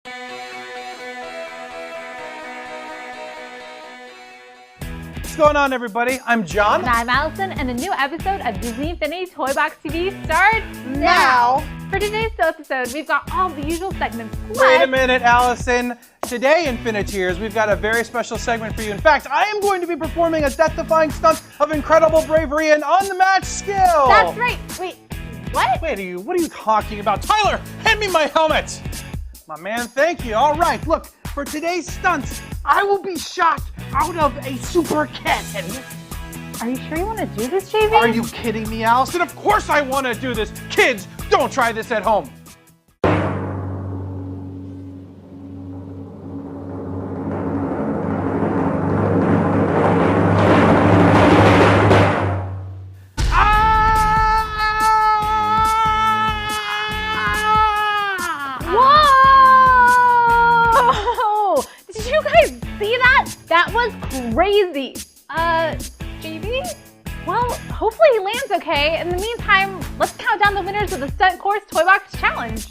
What's going on, everybody? I'm John. And I'm Allison, and a new episode of Disney Infinity Toy Box TV starts now. For today's episode, we've got all the usual segments. Wait a minute, Allison. Today, Infiniteers, we've got a very special segment for you. In fact, I am going to be performing a death-defying stunt of incredible bravery and on-the-match skill. That's right. Wait, what? What are you talking about? Tyler, hand me my helmet. My man, thank you. All right, look, for today's stunt, I will be shot out of a super cannon. Are you sure you want to do this, JV? Are you kidding me, Allison? Of course I want to do this. Kids, don't try this at home. Whoa! Did you guys see that? That was crazy. JV? Well, hopefully he lands okay. In the meantime, let's count down the winners of the Stunt Course Toy Box Challenge.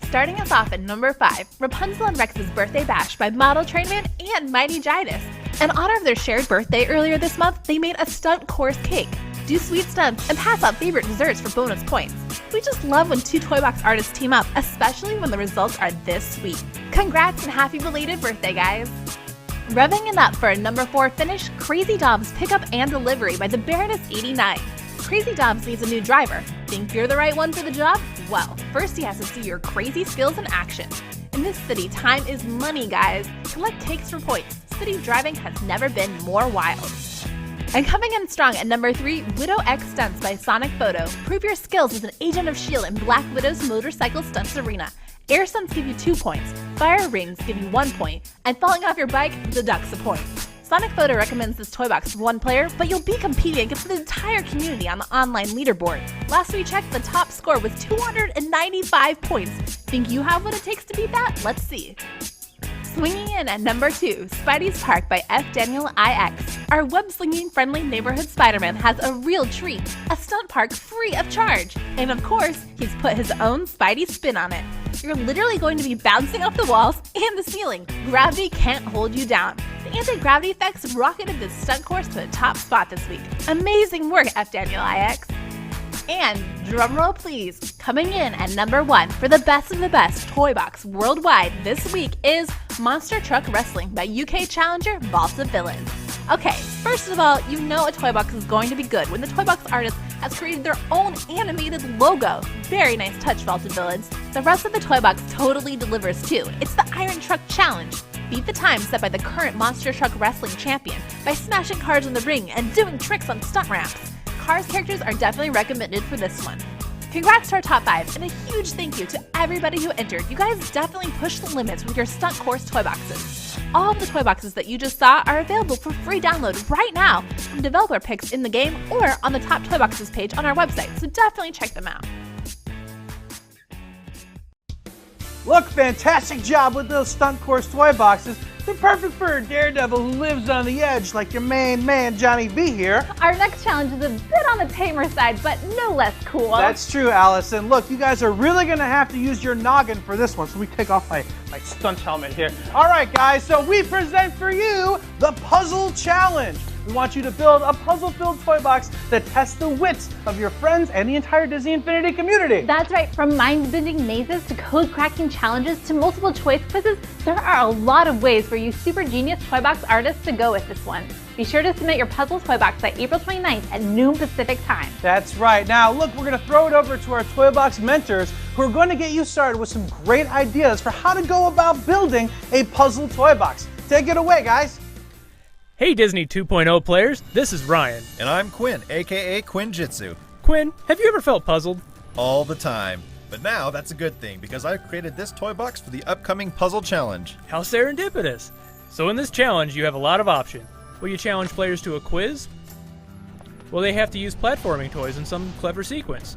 Starting us off at number 5, Rapunzel and Rex's Birthday Bash by Model Trainman and Mighty Gidus. In honor of their shared birthday earlier this month, they made a stunt course cake. Do sweet stunts and pass out favorite desserts for bonus points. We just love when two Toy Box artists team up, especially when the results are this sweet. Congrats and happy belated birthday, guys! Revving it up for a number 4 finish, Crazy Dobbs Pickup and Delivery by the Baroness 89. Crazy Dobbs needs a new driver. Think you're the right one for the job? Well, first he has to see your crazy skills in action. In this city, time is money, guys. Collect cakes for points. City driving has never been more wild. And coming in strong at number 3, Widow X Stunts by Sonic Photo. Prove your skills as an agent of S.H.I.E.L.D. in Black Widow's motorcycle stunts arena. Air stunts give you 2 points, fire rings give you 1 point, and falling off your bike deducts a point. Sonic Photo recommends this toy box for one player, but you'll be competing against the entire community on the online leaderboard. Last we checked, the top score was 295 points. Think you have what it takes to beat that? Let's see. Swinging in at number 2, Spidey's Park by F. Daniel IX. Our web-slinging friendly neighborhood Spider-Man has a real treat, a stunt park free of charge. And of course, he's put his own Spidey spin on it. You're literally going to be bouncing off the walls and the ceiling. Gravity can't hold you down. The anti-gravity effects rocketed this stunt course to the top spot this week. Amazing work, F. Daniel IX. And drumroll please, coming in at number 1 for the best of the best toy box worldwide this week is Monster Truck Wrestling by UK challenger Vault of Villains. Okay, first of all, you know a toy box is going to be good when the toy box artist has created their own animated logo. Very nice touch, Vault of Villains. The rest of the toy box totally delivers too. It's the Iron Truck Challenge. Beat the time set by the current Monster Truck Wrestling champion by smashing cars in the ring and doing tricks on stunt ramps. Cars characters are definitely recommended for this one. Congrats to our top 5, and a huge thank you to everybody who entered. You guys definitely pushed the limits with your Stunt Course toy boxes. All of the toy boxes that you just saw are available for free download right now from developer picks in the game or on the top toy boxes page on our website, so definitely check them out. Look, fantastic job with those Stunt Course toy boxes. They're perfect for a daredevil who lives on the edge like your main man, Johnny B here. Our next challenge is a bit on the tamer side, but no less cool. That's true, Allison. Look, you guys are really going to have to use your noggin for this one, so we take off my stunt helmet here. All right, guys, so we present for you the Puzzle Challenge. We want you to build a puzzle-filled toy box that tests the wits of your friends and the entire Disney Infinity community. That's right, from mind-bending mazes to code-cracking challenges to multiple choice quizzes, there are a lot of ways for you super genius toy box artists to go with this one. Be sure to submit your puzzle toy box by April 29th at noon Pacific time. That's right. Now, look, we're going to throw it over to our toy box mentors who are going to get you started with some great ideas for how to go about building a puzzle toy box. Take it away, guys. Hey Disney 2.0 players, this is Ryan. And I'm Quinn, aka Quinjitsu. Quinn, have you ever felt puzzled? All the time. But now that's a good thing because I've created this toy box for the upcoming puzzle challenge. How serendipitous. So in this challenge you have a lot of options. Will you challenge players to a quiz? Will they have to use platforming toys in some clever sequence?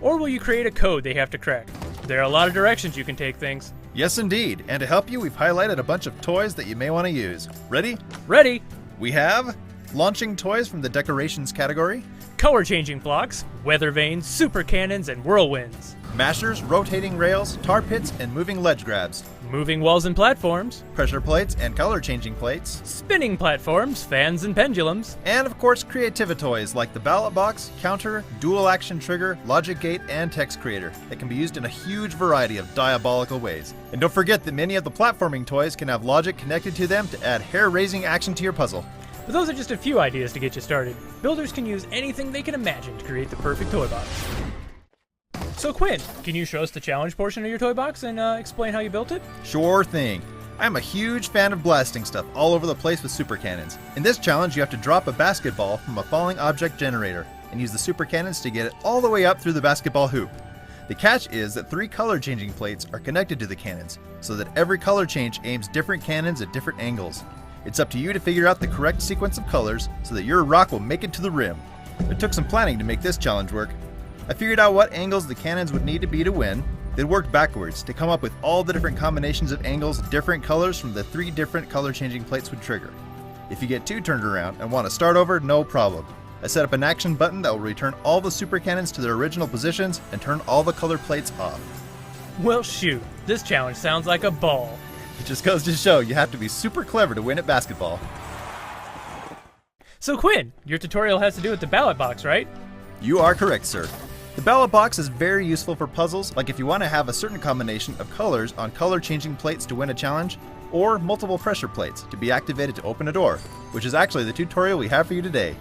Or will you create a code they have to crack? There are a lot of directions you can take things. Yes indeed, and to help you we've highlighted a bunch of toys that you may want to use. Ready? Ready! We have launching toys from the decorations category, color changing blocks, weather vanes, super cannons, and whirlwinds. mashers, rotating rails, tar pits, and moving ledge grabs, Moving walls and platforms, pressure plates and color changing plates, spinning platforms, fans and pendulums, and of course creativitoys like the ballot box, counter, dual action trigger, logic gate, and text creator that can be used in a huge variety of diabolical ways. And don't forget that many of the platforming toys can have logic connected to them to add hair-raising action to your puzzle. But those are just a few ideas to get you started. Builders can use anything they can imagine to create the perfect toy box. So Quinn, can you show us the challenge portion of your toy box and explain how you built it? Sure thing. I'm a huge fan of blasting stuff all over the place with super cannons. In this challenge, you have to drop a basketball from a falling object generator and use the super cannons to get it all the way up through the basketball hoop. The catch is that 3 color changing plates are connected to the cannons, so that every color change aims different cannons at different angles. It's up to you to figure out the correct sequence of colors so that your rock will make it to the rim. It took some planning to make this challenge work. I figured out what angles the cannons would need to be to win, then worked backwards to come up with all the different combinations of angles different colors from the 3 different color changing plates would trigger. If you get too turned around and want to start over, no problem. I set up an action button that will return all the super cannons to their original positions and turn all the color plates off. Well shoot, this challenge sounds like a ball. It just goes to show you have to be super clever to win at basketball. So Quinn, your tutorial has to do with the ballot box, right? You are correct, sir. The ballot box is very useful for puzzles, like if you want to have a certain combination of colors on color changing plates to win a challenge, or multiple pressure plates to be activated to open a door, which is actually the tutorial we have for you today.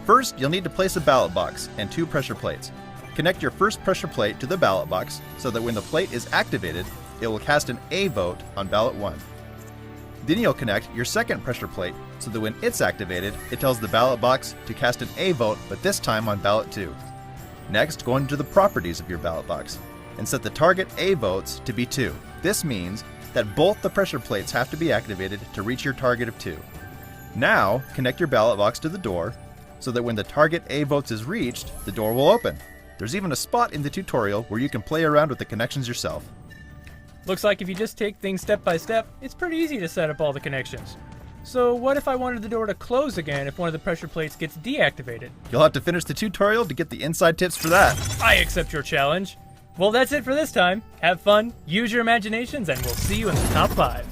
First, you'll need to place a ballot box and 2 pressure plates. Connect your first pressure plate to the ballot box so that when the plate is activated, it will cast an A vote on ballot 1. Then you'll connect your second pressure plate so that when it's activated, it tells the ballot box to cast an A vote, but this time on ballot 2. Next, go into the properties of your ballot box and set the target A votes to be 2. This means that both the pressure plates have to be activated to reach your target of 2. Now, connect your ballot box to the door so that when the target A votes is reached, the door will open. There's even a spot in the tutorial where you can play around with the connections yourself. Looks like if you just take things step by step, it's pretty easy to set up all the connections. So what if I wanted the door to close again if one of the pressure plates gets deactivated? You'll have to finish the tutorial to get the inside tips for that. I accept your challenge. Well, that's it for this time. Have fun, use your imaginations, and we'll see you in the top 5.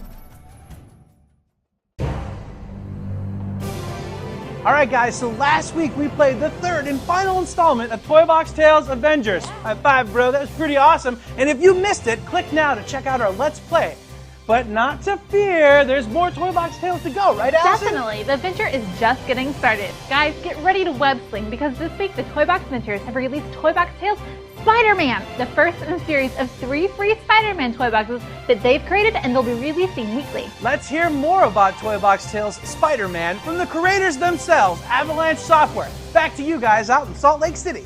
Alright guys, so last week we played the 3rd and final installment of Toy Box Tales Avengers. High five, bro, that was pretty awesome. And if you missed it, click now to check out our Let's Play. But not to fear, there's more Toy Box Tales to go, right, Allison? Definitely. The adventure is just getting started. Guys, get ready to web sling because this week the Toy Box Ventures have released Toy Box Tales Spider-Man, the first in a series of 3 free Spider-Man toy boxes that they've created and they'll be releasing weekly. Let's hear more about Toy Box Tales Spider-Man from the creators themselves, Avalanche Software. Back to you guys out in Salt Lake City.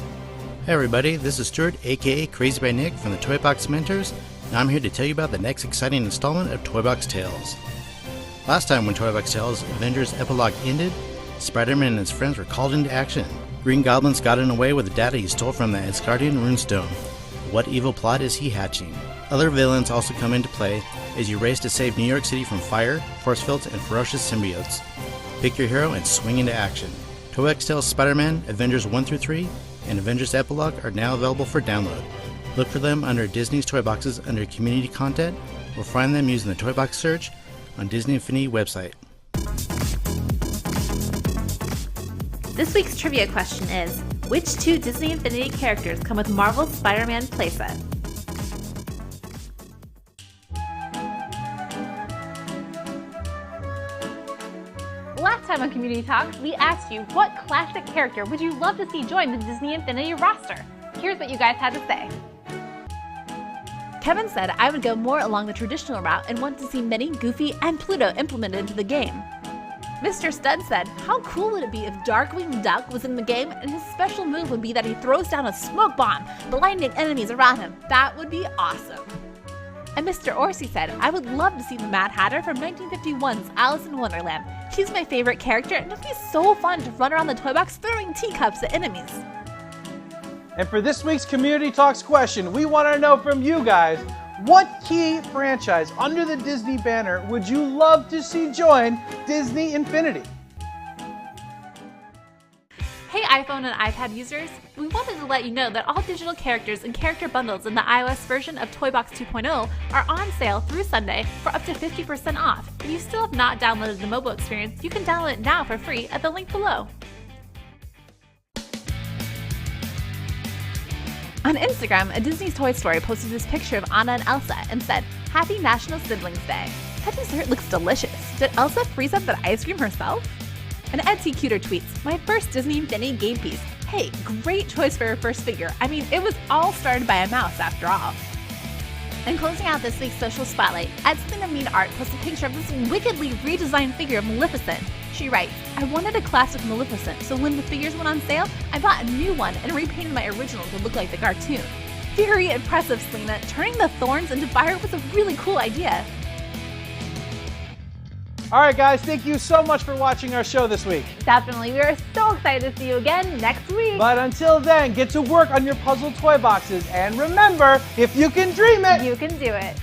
Hey everybody, this is Stuart, aka Crazy by Nick from the Toy Box Mentors, and I'm here to tell you about the next exciting installment of Toy Box Tales. Last time when Toy Box Tales Avengers Epilogue ended, Spider-Man and his friends were called into action. Green Goblin's gotten away with the data he stole from the Asgardian runestone. What evil plot is he hatching? Other villains also come into play as you race to save New York City from fire, force fields, and ferocious symbiotes. Pick your hero and swing into action. Toy Box Tales Spider-Man Avengers 1 through 3 and Avengers Epilogue are now available for download. Look for them under Disney's Toy Boxes under Community Content, or find them using the Toy Box search on Disney Infinity website. This week's trivia question is, which 2 Disney Infinity characters come with Marvel's Spider-Man playset? Last time on Community Talks, we asked you what classic character would you love to see join the Disney Infinity roster? Here's what you guys had to say. Kevin said I would go more along the traditional route and want to see Minnie, Goofy, and Pluto implemented into the game. Mr. Stunt said, how cool would it be if Darkwing Duck was in the game and his special move would be that he throws down a smoke bomb, blinding enemies around him. That would be awesome. And Mr. Orsi said, I would love to see the Mad Hatter from 1951's Alice in Wonderland. He's my favorite character and it would be so fun to run around the toy box throwing teacups at enemies. And for this week's Community Talks question, we want to know from you guys, what key franchise under the Disney banner would you love to see join Disney Infinity? Hey iPhone and iPad users, we wanted to let you know that all digital characters and character bundles in the iOS version of Toybox 2.0 are on sale through Sunday for up to 50% off. If you still have not downloaded the mobile experience, you can download it now for free at the link below. On Instagram, a Disney's Toy Story posted this picture of Anna and Elsa and said, "Happy National Siblings Day. That dessert looks delicious. Did Elsa freeze up that ice cream herself?" And Etsy Cuter tweets, "My first Disney Infinity game piece. Hey, great choice for your first figure. I mean, it was all started by a mouse after all." And closing out this week's social spotlight, at Something of Mean Art posts a picture of this wickedly redesigned figure of Maleficent. She writes, "I wanted a classic Maleficent, so when the figures went on sale, I bought a new one and repainted my original to look like the cartoon. Very impressive, Selena. Turning the thorns into fire was a really cool idea." All right, guys, thank you so much for watching our show this week. Definitely. We are so excited to see you again next week. But until then, get to work on your puzzle toy boxes. And remember, if you can dream it, You can do it.